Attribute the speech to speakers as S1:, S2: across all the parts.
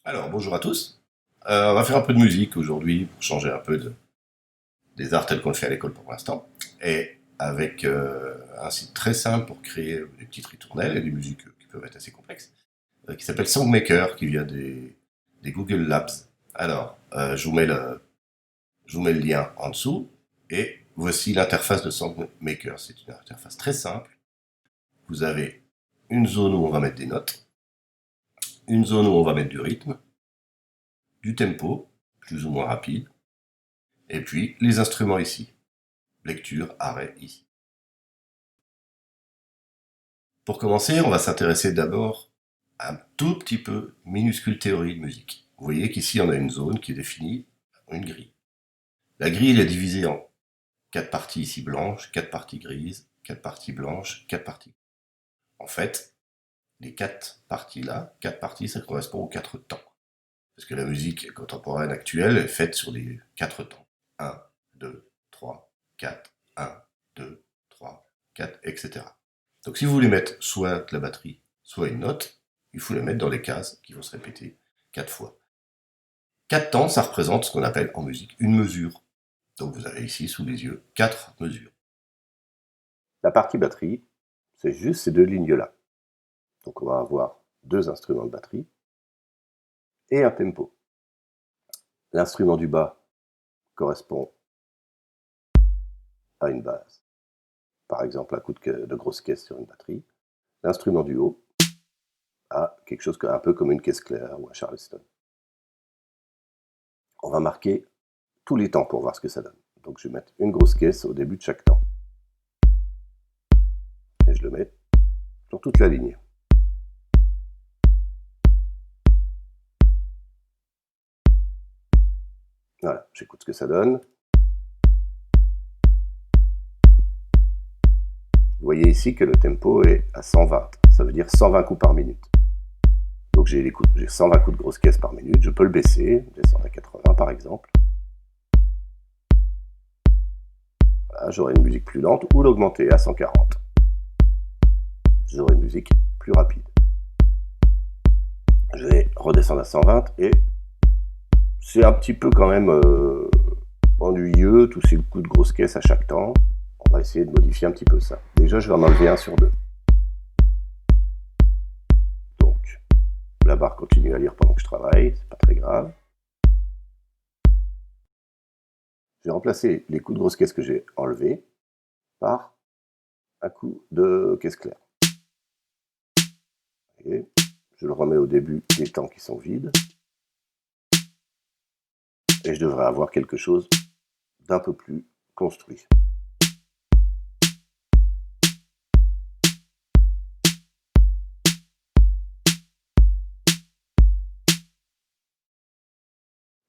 S1: Alors, bonjour à tous. On va faire un peu de musique aujourd'hui pour changer un peu des arts tels qu'on le fait à l'école pour l'instant. Et avec un site très simple pour créer des petites ritournelles et des musiques qui peuvent être assez complexes, qui s'appelle Songmaker, qui vient des Google Labs. Alors, je vous mets le lien en dessous. Et voici l'interface de Songmaker. C'est une interface très simple. Vous avez une zone où on va mettre des notes, une zone où on va mettre du rythme, du tempo, plus ou moins rapide, et puis les instruments ici. Lecture, arrêt ici. Pour commencer, on va s'intéresser d'abord un tout petit peu minuscule théorie de musique. Vous voyez qu'ici on a une zone qui est définie, une grille. La grille elle est divisée en 4 parties ici blanches, 4 parties grises, 4 parties blanches, 4 parties. En fait, les 4 parties là, 4 parties ça correspond aux 4 temps. Parce que la musique contemporaine actuelle est faite sur les 4 temps. 1, 2, 3, 4, 1, 2, 3, 4, etc. Donc si vous voulez mettre soit de la batterie, soit une note, il faut les mettre dans les cases qui vont se répéter 4 fois. 4 temps, ça représente ce qu'on appelle en musique une mesure. Donc vous avez ici sous les yeux 4 mesures.
S2: La partie batterie, c'est juste ces deux lignes-là. Donc on va avoir deux instruments de batterie et un tempo. L'instrument du bas correspond à une base. Par exemple, un coup de grosse caisse sur une batterie. L'instrument du haut a quelque chose un peu comme une caisse claire ou un charleston. On va marquer tous les temps pour voir ce que ça donne. Donc je vais mettre une grosse caisse au début de chaque temps. Et je le mets sur toute la ligne. Voilà, j'écoute ce que ça donne. Vous voyez ici que le tempo est à 120. Ça veut dire 120 coups par minute. Donc j'ai 120 coups de grosse caisse par minute. Je peux le baisser, descendre à 80 par exemple. Voilà, j'aurai une musique plus lente ou l'augmenter à 140. J'aurai une musique plus rapide. Je vais redescendre à 120 et c'est un petit peu quand même ennuyeux, tous ces coups de grosse caisse à chaque temps. On va essayer de modifier un petit peu ça. Déjà, je vais en enlever un sur deux. Donc, la barre continue à lire pendant que je travaille, c'est pas très grave. Je vais remplacer les coups de grosse caisse que j'ai enlevés par un coup de caisse claire. Et je le remets au début des temps qui sont vides. Et je devrais avoir quelque chose d'un peu plus construit.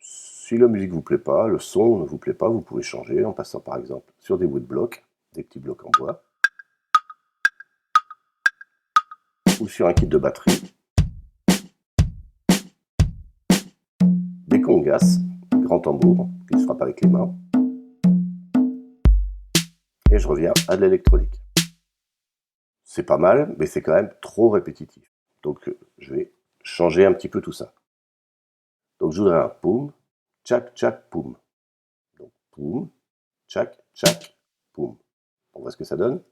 S2: Si la musique ne vous plaît pas, le son ne vous plaît pas, vous pouvez changer en passant par exemple sur des woodblocks, des petits blocs en bois, ou sur un kit de batterie, des congas, grand tambour, qui se frappe avec les mains, et je reviens à de l'électronique. C'est pas mal, mais c'est quand même trop répétitif. Donc je vais changer un petit peu tout ça. Donc je voudrais un poum, tchac, tchac, poum. Donc poum, tchac, tchac, poum. On voit ce que ça donne.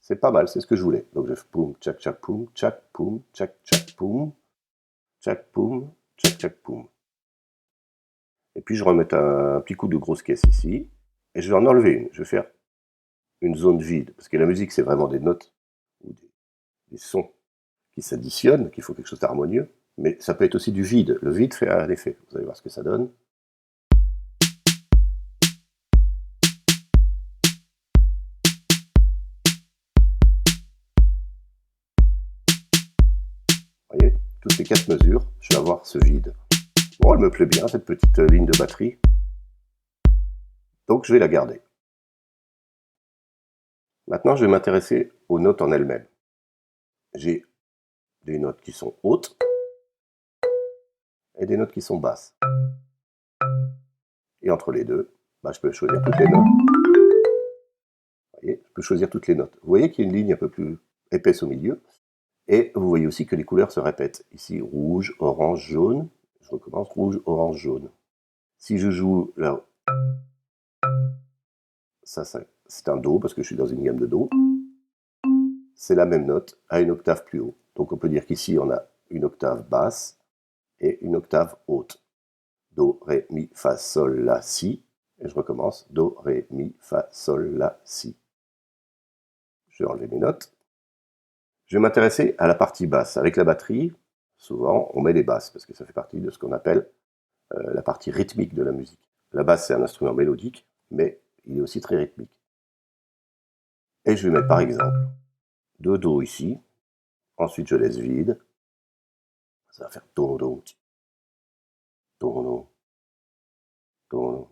S2: C'est pas mal, c'est ce que je voulais. Donc je fais poum, tchac, tchac, poum, tchac, poum, tchac, tchac, poum, tchac, poum, tchac, tchac, poum. Et puis je remets un petit coup de grosse caisse ici, et je vais en enlever une. Je vais faire une zone vide, parce que la musique c'est vraiment des notes ou des sons qui s'additionnent, qu'il faut quelque chose d'harmonieux, mais ça peut être aussi du vide. Le vide fait un effet. Vous allez voir ce que ça donne. Vous voyez, toutes ces 4 mesures, je vais avoir ce vide. Bon, elle me plaît bien, cette petite ligne de batterie. Donc je vais la garder. Maintenant, je vais m'intéresser aux notes en elles-mêmes. J'ai des notes qui sont hautes et des notes qui sont basses. Et entre les deux, je peux choisir toutes les notes. Vous voyez, je peux choisir toutes les notes. Vous voyez qu'il y a une ligne un peu plus épaisse au milieu. Et vous voyez aussi que les couleurs se répètent. Ici, rouge, orange, jaune. Je recommence, rouge, orange, jaune. Si je joue là, ça c'est un Do, parce que je suis dans une gamme de Do. C'est la même note à une octave plus haut. Donc on peut dire qu'ici, on a une octave basse et une octave haute. Do, Ré, Mi, Fa, Sol, La, Si. Et je recommence. Do, Ré, Mi, Fa, Sol, La, Si. Je vais enlever mes notes. Je vais m'intéresser à la partie basse. Avec la batterie, souvent, on met les basses, parce que ça fait partie de ce qu'on appelle la partie rythmique de la musique. La basse, c'est un instrument mélodique, mais il est aussi très rythmique. Et je vais mettre par exemple 2 Do ici. Ensuite, je laisse vide. Ça va faire Do, Do, Do, Do, Do.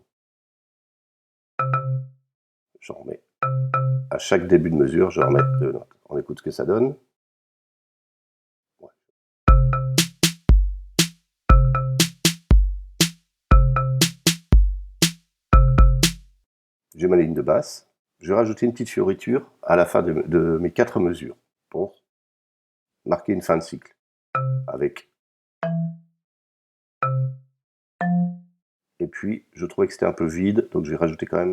S2: J'en remets. À chaque début de mesure, je remets 2 notes. On écoute ce que ça donne. Ouais. J'ai ma ligne de basse. Je vais rajouter une petite fioriture à la fin de mes 4 mesures pour marquer une fin de cycle. Avec. Et puis, je trouvais que c'était un peu vide, donc je vais rajouter quand même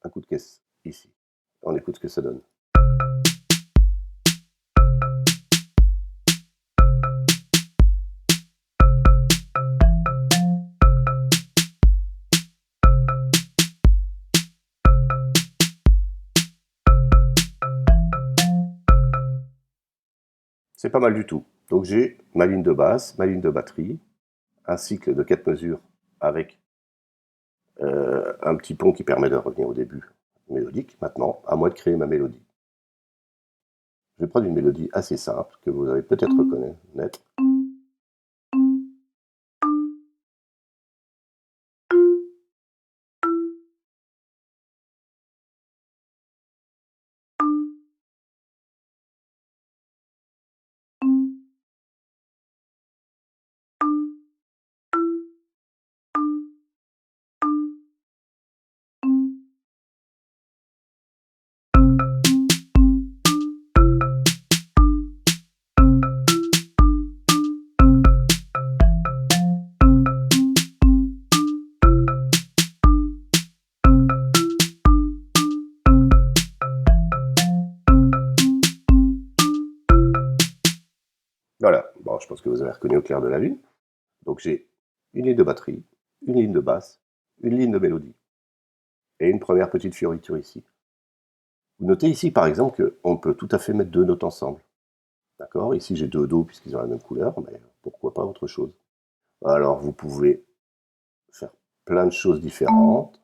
S2: un coup de caisse ici. On écoute ce que ça donne. C'est pas mal du tout. Donc j'ai ma ligne de basse, ma ligne de batterie, un cycle de 4 mesures avec un petit pont qui permet de revenir au début mélodique. Maintenant, à moi de créer ma mélodie. Je vais prendre une mélodie assez simple que vous allez peut-être reconnaître. Voilà, bon, je pense que vous avez reconnu au clair de la lune. Donc j'ai une ligne de batterie, une ligne de basse, une ligne de mélodie et une première petite fioriture ici. Vous notez ici par exemple qu'on peut tout à fait mettre 2 notes ensemble. D'accord? Ici j'ai 2 Do puisqu'ils ont la même couleur, mais pourquoi pas autre chose? Alors vous pouvez faire plein de choses différentes.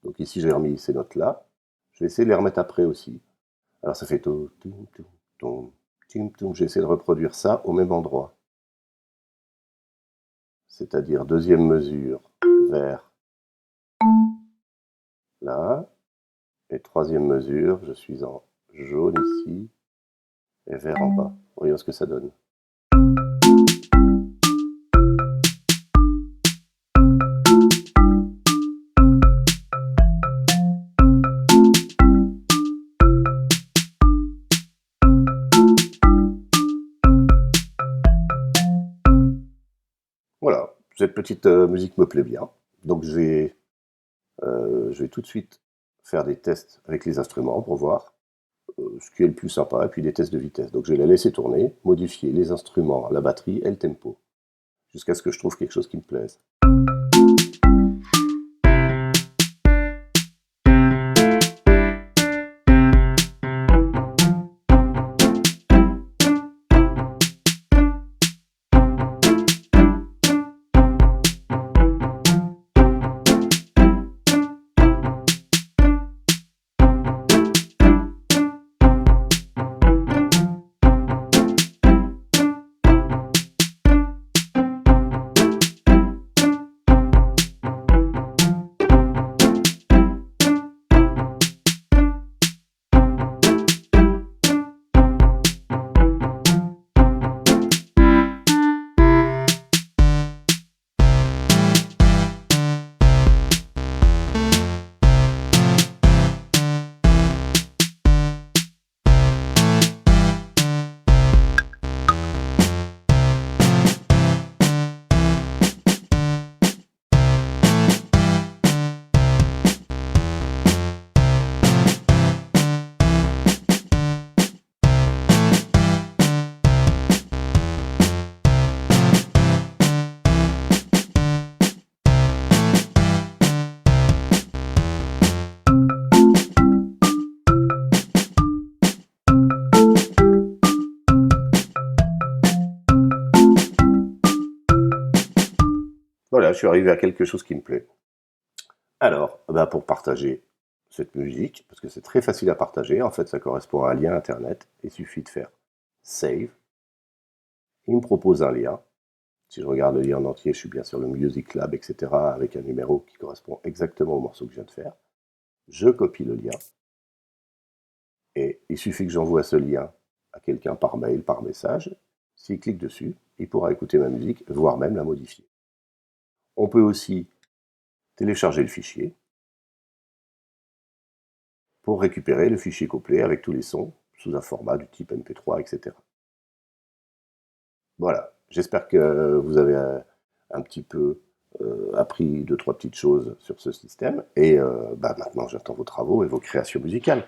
S2: Donc ici j'ai remis ces notes-là. Je vais essayer de les remettre après aussi. Alors ça fait to, tum, tum, tum, tum, tum. J'ai essayé de reproduire ça au même endroit. C'est-à-dire deuxième mesure vers là. Et troisième mesure, je suis en jaune ici et vert en bas. Voyons ce que ça donne. Voilà, cette petite musique me plaît bien. Donc je vais tout de suite faire des tests avec les instruments pour voir ce qui est le plus sympa, et puis des tests de vitesse. Donc je vais la laisser tourner, modifier les instruments, la batterie et le tempo, jusqu'à ce que je trouve quelque chose qui me plaise. Voilà, je suis arrivé à quelque chose qui me plaît. Alors, bah, pour partager cette musique, parce que c'est très facile à partager, en fait ça correspond à un lien internet, il suffit de faire save, il me propose un lien, si je regarde le lien en entier, je suis bien sur le Music Lab, etc., avec un numéro qui correspond exactement au morceau que je viens de faire, je copie le lien, et il suffit que j'envoie ce lien à quelqu'un par mail, par message, s'il clique dessus, il pourra écouter ma musique, voire même la modifier. On peut aussi télécharger le fichier, pour récupérer le fichier complet avec tous les sons sous un format du type MP3, etc. Voilà, j'espère que vous avez un petit peu appris 2-3 petites choses sur ce système, et bah, maintenant j'attends vos travaux et vos créations musicales.